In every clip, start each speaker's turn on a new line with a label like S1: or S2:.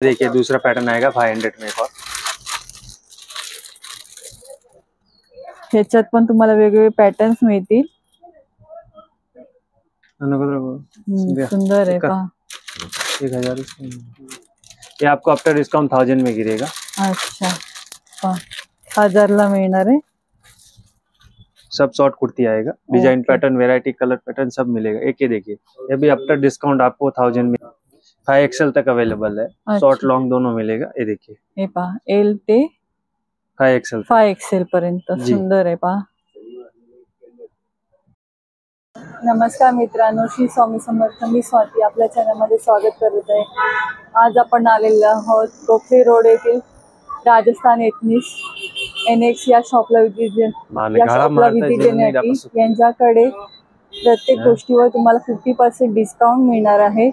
S1: देखिए दूसरा पैटर्न आएगा 500 में एक और।
S2: ह्याच्यात पण तुम्हाला वेगवेगळे पॅटर्न्स मिळतील। सुंदर है पहा।
S1: 1000 ये आपको आफ्टर डिस्काउंट 1000 में गिरेगा।
S2: अच्छा पहा 1000 ला मिळणार है।
S1: सब शॉर्ट कुर्ती आएगा, design pattern variety colour pattern सब मिलेगा। एक ये देखिए ये भी आफ्टर डिस्काउंट आपको 1000 में 5XL तक अवेलेबल है। शॉर्ट लॉन्ग दोनों मिलेगा। ये देखिए
S2: हे पहा एल ते 5XL पर्यंत सुंदर आहे पहा। नमस्कार मित्रांनो, श्री स्वामी समर्थ, मी स्वाती आपल्या चॅनलमध्ये स्वागत करत आहे। आज आपण आलेलो आहोत गोखले रोड येथील राजस्थान एथनिक्स NX या शॉपला विजिट देण्यासाठी। यांच्याकडे प्रत्येक गोष्टीवर तुम्हाला 50% डिस्काउंट मिळणार आहे।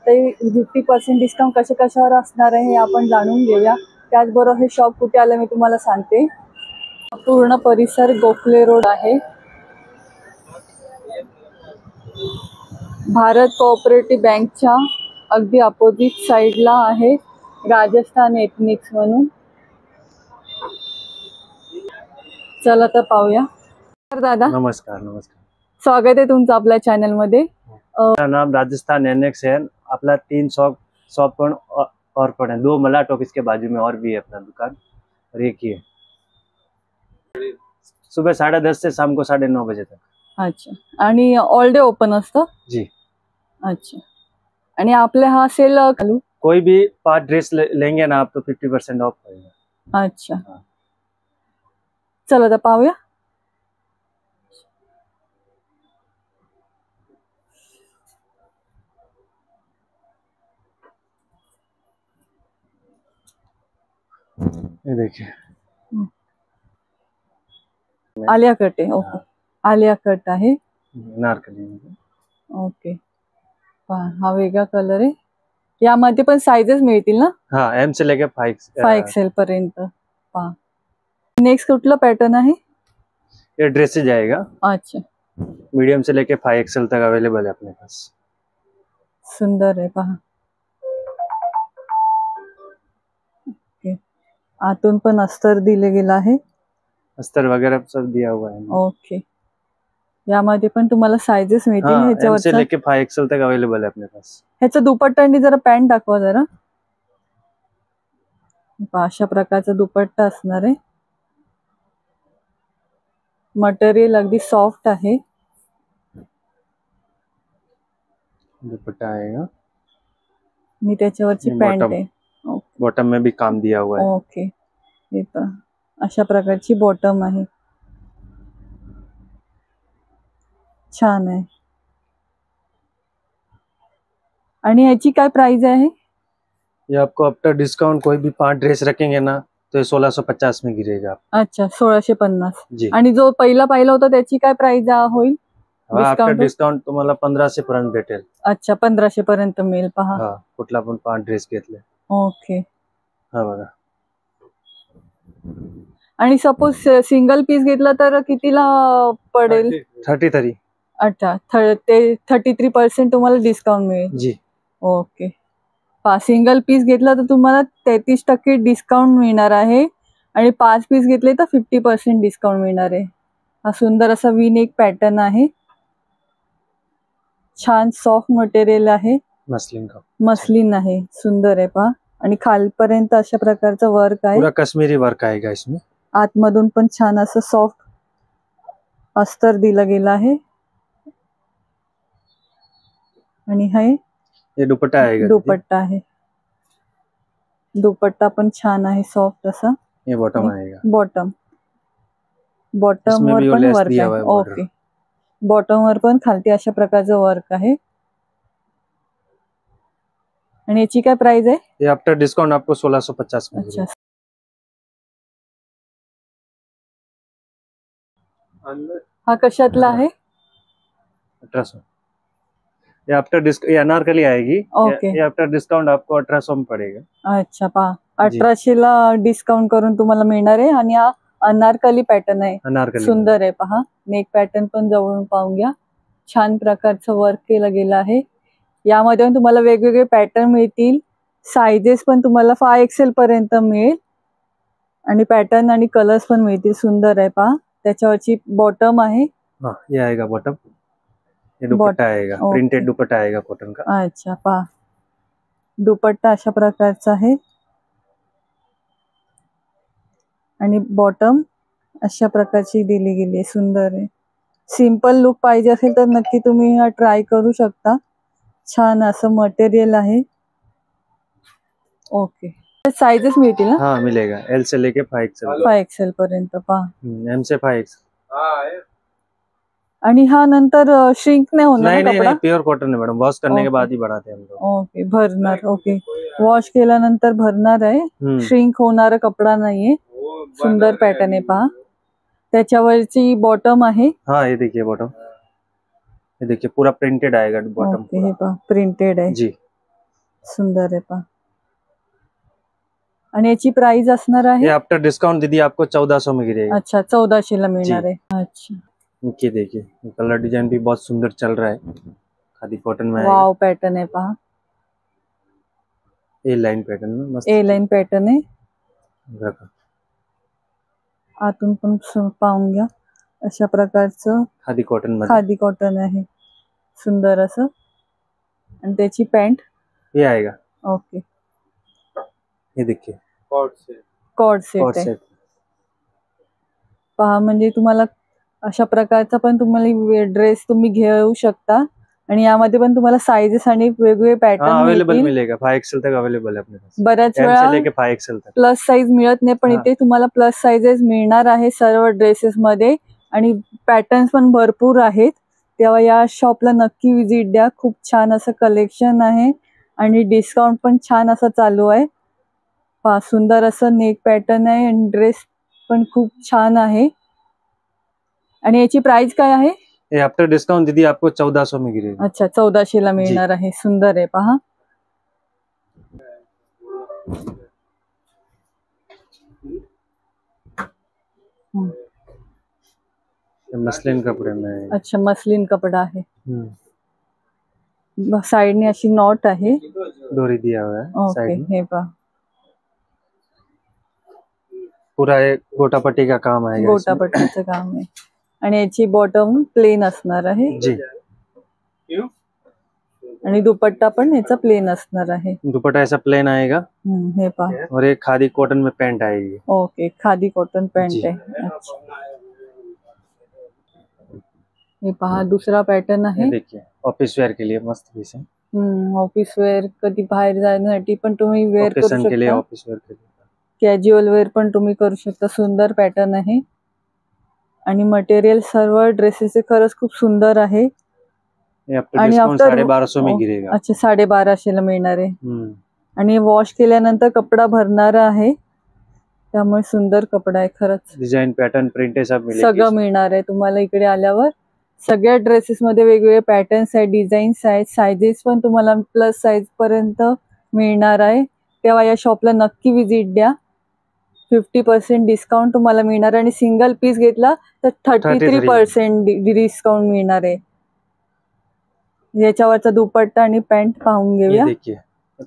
S2: ते 50% डिस्काउंट कशावर असणार आहे हे आपण जाणून घेऊया। त्याचबरोबर हे शॉप कुठे आलं मी तुम्हाला सांगते। पूर्ण परिसर गोखले रोड आहे। भारत कोऑपरेटिव्ह बँकच्या अगदी अपोजिट साइडला आहे राजस्थान एथनिक्स म्हणून। चला तर पाहूया। दादा
S1: नमस्कार। नमस्कार,
S2: स्वागत आहे तुमचं आपल्या चॅनल मध्ये।
S1: मेरा नाम राजस्थान NX है। अपना 3 शॉप पण और पण है। 2 मला टॉकीज के बाजू में और भी है अपना दुकान। और एक ही है, सुबह 10:30 से शाम को 9:30 बजे तक।
S2: अच्छा, आणि ऑल डे ओपन असतं?
S1: जी।
S2: अच्छा, आणि आपले हा सेल
S1: कोई भी 5 ड्रेस लेंगे ना आप तो 50% ऑफ पड़ेगा।
S2: अच्छा चलो तर पाहूया।
S1: ये देखिए
S2: आलिया कट आहे। ओके, आलिया कट आहे,
S1: नारकली।
S2: ओके पहा हा वेगळा कलर आहे। यामध्ये पण साइजेस मिळतील ना?
S1: हाँ, M से लेके
S2: 5XL पर्यंत पहा। नेक्स्ट कुठला पॅटर्न आहे?
S1: ये ड्रेस जाएगा।
S2: अच्छा,
S1: मीडियम से लेके 5XL तक अवेलेबल है अपने पास।
S2: सुंदर आहे पहा। ओके, आतून पण अस्तर दिले गेला आहे।
S1: अस्तर वगैरह सब दिया हुआ है।
S2: ओके, यामध्ये पण तुम्हाला साइजेस मिळतील।
S1: हाँ,
S2: ह्याच्यावर
S1: M से लेके 5XL तक अवेलेबल है अपने पास।
S2: ह्याचा दुपट्टा आणि जरा पॅन्ट दाखवा जरा। अशा प्रकारचा दुपट्टा असणार आहे। मटेरियल अगदी सॉफ्ट आहे।
S1: दुपट्टा आएगा,
S2: मी त्याच्यावरची पॅन्ट आहे।
S1: बॉटम में भी काम दिया हुआ है।
S2: ओके, हे पहा अशा प्रकारची बॉटम आहे, छान आहे। आणि याची काय प्राइस आहे?
S1: ये आपको आफ्टर डिस्काउंट कोई भी 5 ड्रेस रखेंगे ना तो 1650 में गिरेगा।
S2: अच्छा, 1650
S1: जी।
S2: आणि जो पहिला पाहिला होता त्याची काय प्राइस होईल?
S1: आफ्टर डिस्काउंट तुम्हाला 1500 पर्यंत भेटेल।
S2: अच्छा, 1500 पर्यंत मिळेल पहा।
S1: हा, कुठला पण 5 ड्रेस घेतले।
S2: ओके,
S1: हा बघा।
S2: आणि सपोज सिंगल पीस घेतला तर कितीला पडेल?
S1: 33।
S2: अच्छा, ते 33% तुम्हाला डिस्काउंट मिळेल।
S1: जी।
S2: ओके, सिंगल पीस घेतला तर तुम्हाला 33% डिस्काउंट मिळणार आहे आणि 5 पीस घेतले तर 50% डिस्काउंट मिळणार आहे। हा सुंदर असा वी नेक पॅटर्न आहे, छान सॉफ्ट मटेरियल आहे, मस्लिन आहे, सुंदर आहे पहा। आणि खालपर्यंत अशा प्रकारचं वर्क आहे,
S1: पूरा कश्मीरी वर्क आएगा इसमें।
S2: आतमधून पण छान असं सॉफ्ट अस्तर दिलं गेलं आहे। आणि
S1: ये दुपट्टा आएगा।
S2: दुपट्टा आहे, दुपट्टा पण छान आहे सॉफ्ट असा।
S1: ये बॉटम आएगा।
S2: बॉटम वर पण वर्क आहे। ओके, बॉटम वर पण खालती अशा प्रकारचं वर्क आहे। आणि याची काय प्राइस आहे?
S1: ये आफ्टर डिस्काउंट आपको 1650 में।
S2: अच्छा, हा कशातला आहे?
S1: 1800। ये आफ्टर ये अनारकली आएगी।
S2: ओके,
S1: ये आफ्टर डिस्काउंट आपको 1800 में पड़ेगा।
S2: अच्छा पहा 1800 ला डिस्काउंट करून तुम्हाला मिळणार आहे। आणि हा अनारकली पॅटर्न आहे,
S1: अनारकली
S2: सुंदर आहे पहा। नेक पॅटर्न पण जवळून पाहून घ्या, छान प्रकारचं वर्क केलं गेलं आहे। यामध्ये तुम्हाला वेगवेगळे पॅटर्न मिळतील, साइजेस पण तुम्हाला 5XL पर्यंत मिळेल आणि पॅटर्न आणि कलर्स पण मिळतील. सुंदर आहे पहा. त्याच्यावरची बॉटम आहे.
S1: हाँ ये आएगा बॉटम, ये दुपट्टा आएगा, प्रिंटेड दुपट्टा आएगा कॉटन का.
S2: अच्छा पहा, दुपट्टा अशा प्रकारचा आहे आणि बॉटम अशा प्रकारची दिली गेली आहे. सुंदर आहे. सिंपल लुक पाहिजे असेल तर नक्की तुम्ही हा ट्राय करू शकता. छान असं मटेरियल आहे. ओके, साइजेस मिळतील ना?
S1: हाँ मिलेगा, एल से लेके 5XL.
S2: 5XL पर्यंत पहा.
S1: एम से 5XL.
S2: आणि हा नंतर श्रिंक नाही होणार
S1: नहीं
S2: ना
S1: नहीं
S2: कपडा?
S1: नहीं, प्योर कॉटन है मैडम, वॉश करने के
S2: ओके.
S1: बाद ही बनाते हैं हम लोग.
S2: ओके, भरणार. ओके, वॉश केल्यानंतर भरणार आहे. श्रिंक होणारा कपडा नाहीये. सुंदर पॅटर्न आहे पहा. त्याच्यावरची बॉटम आहे.
S1: हाँ ये देखिए बॉटम, ये देखिए पूरा प्रिंटेड आएगा बॉटम.
S2: ओके, हे पहा प्रिंटेड आहे.
S1: जी
S2: सुंदर आहे पहा. आणि याची प्राइस असणार
S1: ये
S2: आहे.
S1: आफ्टर डिस्काउंट दीदी आपको 1400 में गिरेगा.
S2: अच्छा, 1400 ला मिळणार आहे. अच्छा,
S1: ये देखिए कलर डिजाइन भी बहुत सुंदर चल रहा है, खादी कॉटन में आएगा.
S2: वाव पॅटर्न आहे पहा.
S1: ए लाइन पैटर्न में मस्त
S2: ए लाइन पॅटर्न आहे.
S1: रखा.
S2: आतून पण पाहून घ्या. अशा प्रकारचं
S1: खादी कॉटन मध्ये
S2: खादी कॉटन आहे. सुंदर असं. आणि त्याची पॅन्ट
S1: ये आएगा.
S2: ओके,
S1: ये देखिए
S2: कॉर्ड सेट
S1: कॉट
S2: आहे
S1: सेट.
S2: पहा. म्हणजे तुम्हाला अशा प्रकारचा पण तुम्हाला ड्रेस तुम्ही घेऊ शकता. आणि यामध्ये पण तुम्हाला साइजेस आणि वेगवेगळे
S1: हाँ
S2: पॅटर्न
S1: अवेलेबल
S2: मिळतील.
S1: मिलेगा, 5XL तक अवेलेबल है अपने पास.
S2: बऱ्याच
S1: एम से
S2: वेळा
S1: लेके 5XL तक.
S2: प्लस साइज मिळत नाही, पण
S1: हा.
S2: इथे तुम्हाला प्लस साइजेस मिळणार आहे सर्व ड्रेसेस मध्ये. आणि पॅटर्न्स पण भरपूर आहेत. तेव्हा या शॉपला नक्की विजिट द्या. खूप छान असं कलेक्शन आहे आणि डिस्काउंट पण छान असं चालू आहे. पहा, सुंदर असं नेक पॅटर्न आहे आणि ड्रेस पण खूप छान आहे. आणि याची प्राइस काय आहे?
S1: ये आफ्टर डिस्काउंट दीदी आपको 1400 में गिरेगा.
S2: अच्छा, 1400 ला मिळणार आहे. सुंदर आहे पहा.
S1: ये मसलिन कपड़े में है.
S2: अच्छा, मसलिन कपडा आहे.
S1: हम्म.
S2: साइडने अशी नॉट आहे.
S1: डोरी दिया हुआ है
S2: ओके,
S1: साइड में.
S2: हे पहा
S1: पूरा एक गोटापट्टी का काम आएगा इसमें.
S2: गोटापट्टीचं काम आहे. आणि याची बॉटम प्लेन असणार आहे.
S1: जी.
S2: आणि दुपट्टा पण याचा प्लेन असणार आहे.
S1: दुपट्टा ऐसा प्लेन आएगा
S2: हे पहा.
S1: और एक खादी कॉटन में पैंट आएगी.
S2: ओके, खादी कॉटन पॅन्ट
S1: जी.
S2: आहे. अच्छा, हे पहा दुसरा पॅटर्न
S1: ये
S2: आहे.
S1: देखिए ऑफिस वेयर के लिए मस्त पीस है.
S2: ऑफिस वेअर, कधी बाहेर जाण्यासाठी पण तुम्ही वेअर करू
S1: ओकेजन के लिए,
S2: शकता.
S1: ऑफिस वेयर के लिए.
S2: कॅज्युअल वेअर पण तुम्ही करू शकता. सुंदर पॅटर्न आहे. आणि मटेरियल सर्व ड्रेसेसचे खरंच खूप सुंदर आहे.
S1: ये आफ्टर
S2: आणि
S1: डिस्काउंट
S2: आफ्टर
S1: 1250 में गिरेगा.
S2: अच्छा, 1250 ला मिळणार आहे. आणि वॉश केल्यानंतर कपडा भरणारा आहे. त्यामुळे सुंदर कपडा आहे खरंच.
S1: डिजाइन पैटर्न प्रिंट सब मिलेगी.
S2: सगळं मिळणार आहे तुम्हाला इकडे आल्यावर. सगळ्या ड्रेसेस मध्ये वेगवेगळे पॅटर्न्स आहेत, डिझाईन्स आहेत, साइजेस पण तुम्हाला प्लस साइज पर्यंत मिळणार आहे. तेव्हा या शॉपला नक्की विजिट द्या. 50% डिस्काउंट तुम्हाला मिळणार आणि सिंगल पीस घेतला तर 33% डिस्काउंट मिळणार आहे. याच्यावरचा दुपट्टा आणि पॅन्ट पाहून
S1: ये
S2: घेऊया.
S1: देखिए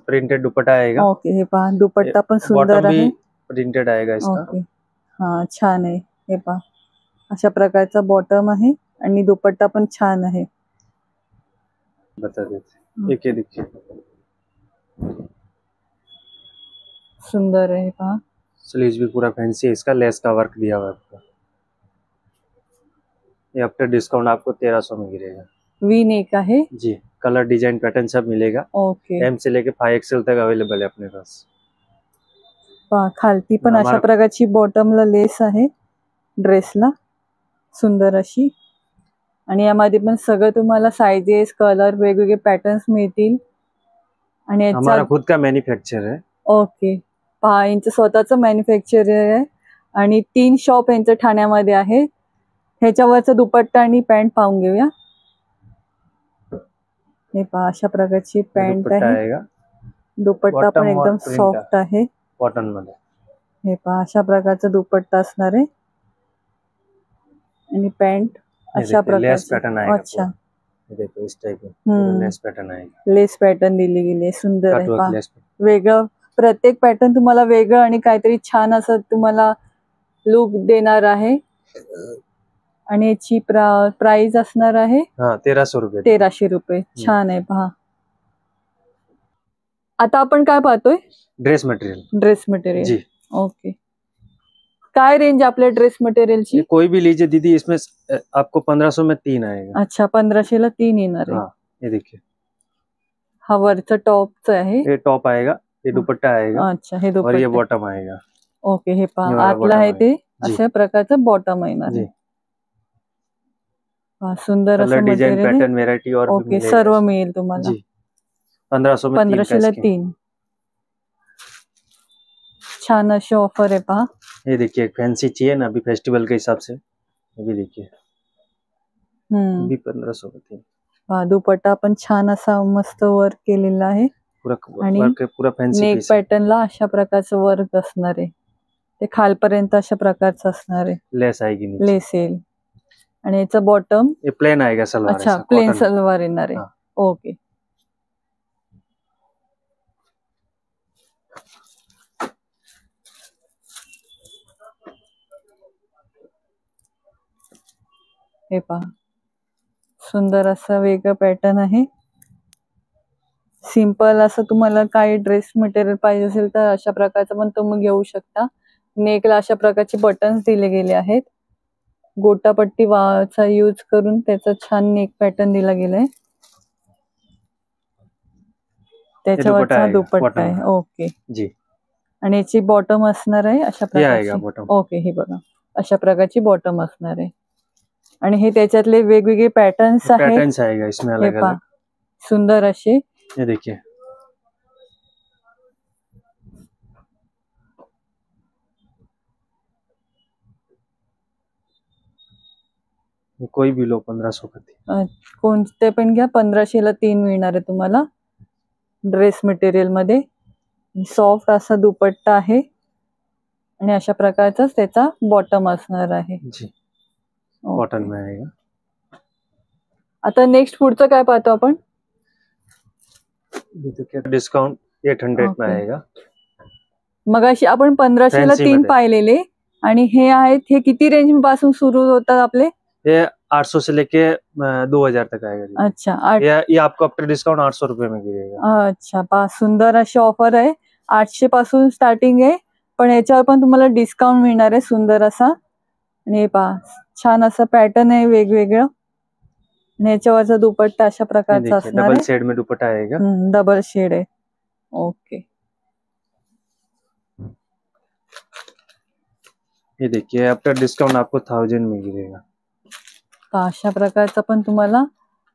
S1: प्रिंटेड दुपट्टा आएगा.
S2: ओके, हे पहा दुपट्टा पण सुंदर
S1: बॉटम
S2: आहे.
S1: भी प्रिंटेड आएगा इसका.
S2: ओके, हा छान आहे. हे पहा अशा प्रकारचा बॉटम आहे आणि दुपट्टा पण छान आहे.
S1: बता देते. एक ये देखिए
S2: सुंदर आहे पहा.
S1: स्लीव्स भी पूरा फैंसी है, इसका लेस का वर्क दिया हुआ है आपको. ये आफ्टर डिस्काउंट आपको 1300 में गिरेगा.
S2: वी नेक आहे.
S1: जी. कलर डिजाइन पैटर्न सब मिलेगा.
S2: ओके,
S1: एम से लेके 5XL तक अवेलेबल है अपने पास.
S2: पहा खालती पण अशा
S1: हमारा-
S2: प्रकारची बॉटमला लेस आहे ड्रेसला. सुंदर अशी. आणि यामध्ये पण सगळं तुम्हाला साइजेस, कलर, वेगवेगळे पॅटर्न्स मिळतील. आणि
S1: हमारा
S2: याचा
S1: खुद का मैन्युफैक्चर है.
S2: ओके, पहा यांचं स्वतःचं मॅन्युफॅक्चर आहे. आणि 3 शॉप यांचं ठाण्यामध्ये आहे. ह्याच्यावरचा दुपट्टा आणि पॅन्ट पाहून घेऊया. हे पहा अशा प्रकारची पॅन्ट
S1: दुपट्टा
S2: आहे.
S1: आएगा
S2: दुपट्टा पण
S1: bottom
S2: एकदम
S1: और print
S2: सॉफ्ट आहे.
S1: कॉटन मध्ये.
S2: हे पहा अशा प्रकारचा दुपट्टा असणार आहे. आणि पॅन्ट
S1: ये
S2: अशा
S1: देखिए, लेस
S2: प्रकारची.
S1: पैटर्न आएगा
S2: अच्छा,
S1: ये देखो इस टाइप में लेस पैटर्न आएगा,
S2: लेस पॅटर्न दिली गेली आहे. सुंदर आहे
S1: कट वर्क
S2: पहा.
S1: लेस.
S2: वेगळं प्रत्येक पॅटर्न तुम्हाला वेगळं आणि काहीतरी छान असं तुम्हाला लुक देणार आहे. आणि याची प्राइस असणार आहे
S1: हाँ 1300 रुपये.
S2: 1300 रुपये. छान आहे पहा. आता आपण काय पाहतोय?
S1: Dress material.
S2: Dress material.
S1: जी.
S2: ओके. काय रेंज आपल्या ड्रेस मटेरियलची?
S1: ये कोई भी लीजिए दीदी, इसमें आपको 1500 में 3 आएगा.
S2: अच्छा 1500 ला 3 येणार आहे.
S1: हाँ ये देखिए,
S2: हा वरचा टॉपचा आहे.
S1: ये टॉप आएगा, ये दुपट्टा आएगा.
S2: अच्छा हे
S1: और ये
S2: दुपट्टा.
S1: बॉटम आएगा.
S2: ओके हे
S1: ये
S2: पहा
S1: वाला
S2: आतला
S1: bottom
S2: आहे ते
S1: जी.
S2: अशा प्रकारचं बॉटम येणार
S1: जी.
S2: आहे. पहा, सुंदर
S1: कलर
S2: असं
S1: डिजाइन
S2: मटेरियल.
S1: पैटर्न वेरायटी और भी
S2: ओके
S1: मिलेगा.
S2: सर्व मिळेल तुम्हाला.
S1: जी 1500 में 3
S2: 1500 ला
S1: का
S2: 3. छान अशी ऑफर आहे पहा.
S1: ये देखिए फैंसी चाहिए ना अभी फेस्टिवल के हिसाब से, ये भी देखिए भी 1500 का 3.
S2: पहा दुपट्टा पण छान असा मस्त वर्क केलेला आहे.
S1: पूरा
S2: आणि
S1: वर्क पूरा फैंसी
S2: नेक
S1: पीस है.
S2: पॅटर्नला अशा प्रकारचं वर्क असणार आहे. ते खालपर्यंत अशा प्रकारचं असणार आहे.
S1: लेस आएगी नीचे.
S2: लेस येईल. आणि याचं बॉटम
S1: ये प्लेन आएगा सलवार.
S2: अच्छा
S1: ऐसा,
S2: प्लेन
S1: cotton.
S2: सलवार येणार आहे.
S1: हाँ.
S2: ओके. हे पहा सुंदर असं वेगळं पॅटर्न आहे. सिंपल असं तुम्हाला काही ड्रेस मटेरियल पाहिजे असेल तर अशा प्रकारचं पण तुम्ही घेऊ शकता. नेकला अशा प्रकारचे बटन्स दिले गेले आहेत. गोटापट्टी चा यूज करून त्याचा छान नेक पॅटर्न दिला गेलाय. त्याच्यावरचा दुपट्टा आहे. ओके
S1: जी.
S2: आणि याची बॉटम असणार आहे अशा
S1: ये आएगा
S2: प्रकारची.
S1: बॉटम.
S2: ओके हे बघा अशा प्रकारची बॉटम असणार आहे. आणि हे त्याच्यातले वेगवेगळे पॅटर्न्स आहेत.
S1: पैटर्न्स आएगा इसमें
S2: हे
S1: अलग
S2: पहा
S1: अलग.
S2: सुंदर असे.
S1: ये देखिए ये कोई भी लो 1500 का 3.
S2: कोणते पण घ्या 1500 ला 3 मिळणार आहे तुम्हाला ड्रेस मटेरियल मध्ये. सॉफ्ट असा दुपट्टा आहे आणि अशा प्रकारचाच त्याचा बॉटम असणार आहे.
S1: जी
S2: ओके.
S1: कॉटन में आएगा.
S2: आता नेक्स्ट पुढचं काय पाहतो आपण?
S1: ये देखिए डिस्काउंट 800 में
S2: ओके.
S1: आएगा.
S2: मगाशी आपण 1500 ला
S1: Fancy
S2: 3
S1: मध्ये.
S2: पाहिलेले आणि हे आहेत हे किती रेंज पासून सुरू होतात आपले?
S1: ये 800 से लेके 2000 तक आएगा जी.
S2: अच्छा
S1: ये आपको आफ्टर डिस्काउंट 800 रुपए में गिरेगा.
S2: अच्छा पहा सुंदर अशी ऑफर आहे. 800 पासून स्टार्टिंग आहे पण याच्यावर पण तुम्हाला डिस्काउंट मिळणार आहे सुंदर असा. आणि हे पहा छान असं पॅटर्न आहे वेगवेगळं. आणि याच्यावरचा दुपट्टा अशा
S1: ये
S2: प्रकारचा
S1: देखिए
S2: असणार
S1: डबल
S2: आहे.
S1: शेड में दुपट्टा आएगा.
S2: डबल शेड आहे. ओके.
S1: ये देखिए आफ्टर डिस्काउंट आपको 1000 में गिरेगा.
S2: पहा अशा प्रकारचा पण तुम्हाला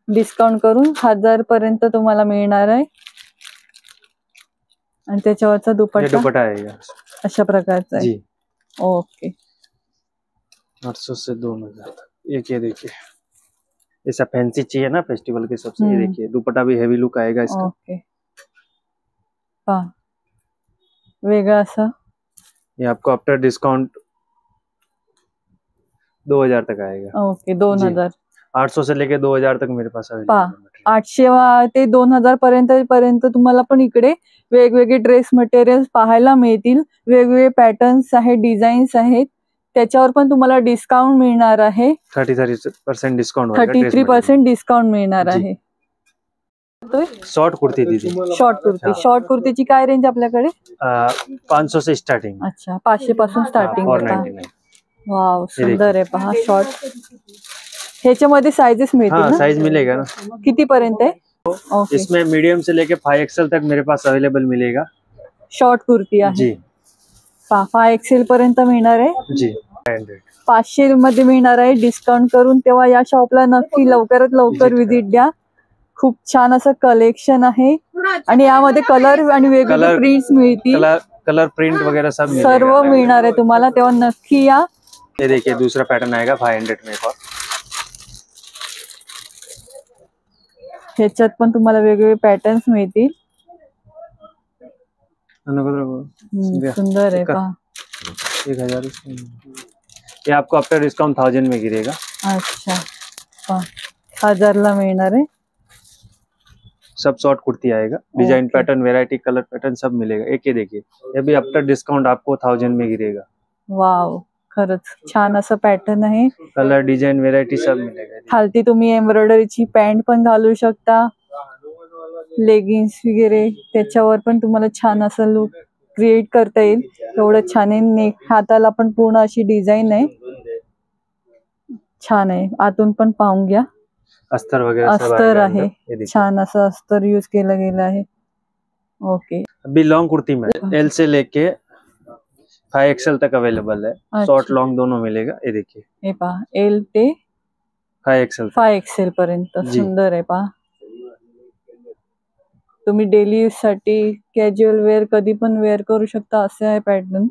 S2: डिस्काउंट करून 1000 पर्यंत तुम्हाला मिळणार आहे. आणि त्याच्यावरचा
S1: ये
S2: दुपट्टा
S1: दुपट्टा आएगा.
S2: अशा प्रकारचा आहे.
S1: जी
S2: ओके.
S1: 800 से 2000 तक. ये देखिए ऐसा फैंसी चाहिए ना फेस्टिवल के हिसाब से, ये देखिए दुपट्टा भी हेवी लुक आएगा इसका.
S2: ओके. पहा वेगळं असं.
S1: ये आपको आफ्टर डिस्काउंट 2000 तक आएगा.
S2: ओके 2000.
S1: 800 से लेके 2000 तक मेरे पास
S2: पहा
S1: अवेलेबल.
S2: 800 ते 2000 पर्यंत तुम्हाला पण इकडे वेगवेगळे ड्रेस मटेरियल पाहायला मिळतील. वेगवेगळे पॅटर्न्स आहेत, डिझाईन्स आहेत. त्याच्यावर पण तुम्हाला डिस्काउंट मिळणार आहे.
S1: 33% डिस्काउंट.
S2: 33% डिस्काउंट मिळणार आहे.
S1: शॉर्ट कुर्ती दीदी.
S2: शॉर्ट कुर्ती. शॉर्ट कुर्तीची काय रेंज आपल्याकडे?
S1: 500 से स्टार्टिंग.
S2: अच्छा 500 पासून स्टार्टिंग आहे.
S1: 499.
S2: वाव सुंदर आहे पहा शॉर्ट. ह्याच्यामध्ये साइजेस मिळतील
S1: हाँ
S2: ना?
S1: साइज मिलेगा ना.
S2: किती पर्यंत आहे? ओके.
S1: इसमें मीडियम से लेके 5XL तक मेरे पास अवेलेबल मिलेगा.
S2: शॉर्ट कुर्ती आहे.
S1: जी
S2: 5XL पर्यंत मिळणार आहे.
S1: जी 500.
S2: 500 मध्ये मिळणार आहे डिस्काउंट करून. तेव्हा या शॉपला नक्की लवकरात लवकर
S1: Visit
S2: व्हिजिट द्या. खूप छान असं कलेक्शन आहे आणि यामध्ये कलर आणि वेगवेगळे
S1: Color-
S2: प्रिंट्स मिळतील.
S1: कलर प्रिंट वगैरह सब मिलेगा.
S2: सर्व मिळणार आहे तुम्हाला तेव्हा नक्की या.
S1: ये देखिए दूसरा पैटर्न आएगा 500 में. एक और
S2: ह्याच्यात पण तुम्हाला वेगवेगळे पॅटर्न्स मिळतील. सुंदर आहे पहा.
S1: 1000. ये आपको आफ्टर डिस्काउंट 1000 में गिरेगा.
S2: अच्छा पहा 1000 ला मिळणार आहे.
S1: सब शॉर्ट कुर्ती आएगा, design
S2: Okay.
S1: Pattern variety colour pattern सब मिलेगा। एक ही देखिए, ये भी आफ्टर डिस्काउंट आपको 1000 में गिरेगा।
S2: वाव, खरंच छान असं पॅटर्न आहे.
S1: कलर डिजाइन वेराइटी सब मिलेगा।
S2: खालती तुम्ही एम्ब्रॉयडरीची पॅन्ट पण घालू शकता, लेगिन्स वगैरे त्याच्यावर पण तुम्हाला छान असं लुक क्रिएट करता येईल. एवढं छान आहे. नेक हाताला पण पूर्ण अशी डिझाईन आहे, छान आहे. आतून पण पाहून घ्या,
S1: अस्तर वगैरह सब
S2: अस्तर
S1: आएगा
S2: आहे,
S1: अंदर। ये देखिए,
S2: छान असं अस्तर यूज केलं गेलं आहे. ओके,
S1: अभी लॉन्ग कुर्ती में एल से लेके 5XL तक अवेलेबल है। शॉर्ट लॉन्ग दोनों मिलेगा। ये देखिए,
S2: हे पहा, एल ते
S1: 5XL
S2: 5XL पर्यंत
S1: जी।
S2: सुंदर आहे. पहा, तुम्ही डेली यूज साठी कॅज्युअल वेअर कधी पण वेअर करू शकता, असे आहे पॅटर्न.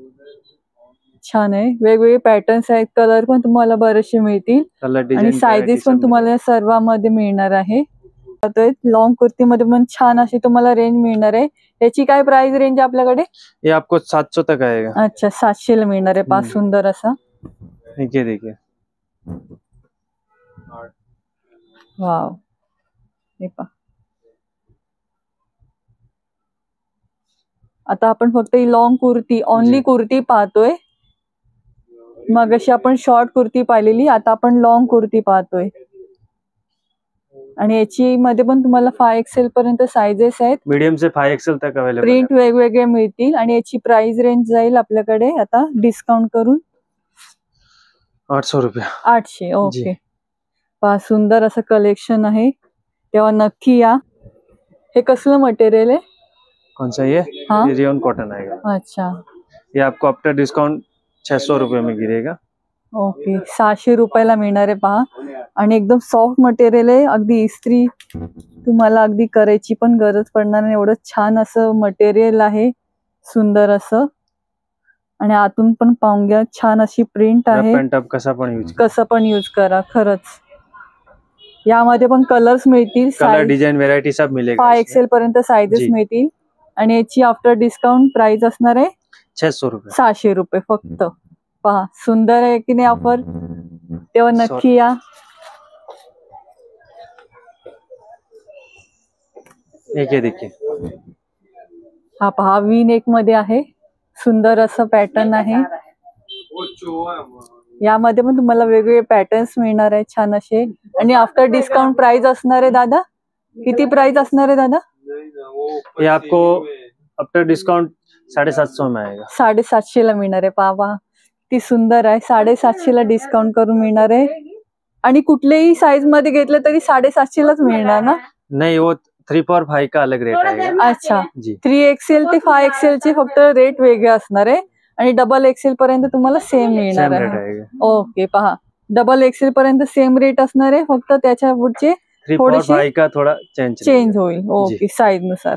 S2: छान आहे. वेगवेगळे पॅटर्न्स आहेत, कलर पण तुम्हाला बरेचसे मिळतील
S1: कलर
S2: आणि
S1: डिजाइन
S2: साइजेस पण तुम्हाला या सर्वांमध्ये मिळणार आहे. लॉन्ग कुर्तीमध्ये पण छान अशी तुम्हाला रेंज मिळणार आहे. याची काय प्राइस रेंज आपल्याकडे?
S1: ये आपको 700 तक आएगा।
S2: अच्छा, 700 ला मिळणार आहे. पहा, सुंदर असा.
S1: ये देखिए,
S2: वाव, हे पहा. आता आपण फक्त ही लॉंग कुर्ती, ओनली
S1: जी।
S2: कुर्ती पाहतोय. मग अशी आपण शॉर्ट कुर्ती पाहिलेली, आता आपण लॉंग कुर्ती पाहतोय. आणि याची मध्ये पण तुम्हाला 5XL पर्यंत साइजेस आहेत.
S1: मीडियम से 5XL तक अवेलेबल
S2: प्रिंट वेगवेगळे मिळतील आणि याची प्राइस रेंज जाईल आपल्याकडे आता डिस्काउंट करून
S1: 800 रुपया।
S2: 800. ओके, पहा, सुंदर असं कलेक्शन आहे, तेव्हा नक्की या. हे कसलं मटेरियल आहे?
S1: कौन सा ये?
S2: हाँ।
S1: ये रियोन कॉटन आएगा।
S2: अच्छा,
S1: ये आपको आफ्टर डिस्काउंट 600 रुपये में गिरेगा।
S2: ओके, 600 रुपयाला मिळणार आहे. पहा, आणि एकदम सॉफ्ट मटेरियल आहे, अगदी इस्त्री तुम्हाला अगदी करायची पण गरज पडणार नाही, एवढं छान असं मटेरियल आहे, सुंदर असं. आणि आतून पण पाहून घ्या, छान अशी प्रिंट आहे.
S1: रफ एंड टफ कसं पण यूज
S2: करा. खरंच यामध्ये पण कलर्स मिळतील,
S1: कलर डिजाइन वेराइटी सब मिलेगा।
S2: 5XL पर्यंत साइजेस
S1: जी।
S2: मिळतील. आणि याची आफ्टर डिस्काउंट प्राइस असणार आहे
S1: 600 रुपये।
S2: 600 रुपये फक्त. पहा, सुंदर आहे की नाही ऑफर, तेव्हा नक्की या.
S1: एक ये देखिए,
S2: हा पहा, वी नेक मध्ये आहे, सुंदर असं पॅटर्न आहे. यामध्ये पण तुम्हाला वेगवेगळे पॅटर्न्स मिळणार आहे, छान असे. आणि आफ्टर डिस्काउंट प्राइस असणार आहे दादा, किती प्राइस असणार आहे दादा?
S1: ये आपको आफ्टर डिस्काउंट 750 में आएगा।
S2: 750 ला मिळणार आहे. पहा, ती सुंदर आहे, 750 ला डिस्काउंट करून मिळणार आहे. आणि कुठल्याही साईज मध्ये घेतलं तरी 750 लाच मिळणार ना?
S1: नहीं, वो 3-4-5 का अलग रेट आएगा।
S2: अच्छा,
S1: जी।
S2: 3XL ते 5XL चे फक्त रेट वेगळे असणार आहे आणि XXL पर्यंत तुम्हाला सेम मिळणार
S1: सेम रेट
S2: आहे.
S1: आएगा।
S2: ओके, पहा, XXL पर्यंत सेम रेट असणार आहे, फक्त त्याच्या पुढचे
S1: 3-4-5 का थोड़ा चेंज
S2: चेंज होईल. ओके, साईज नुसार.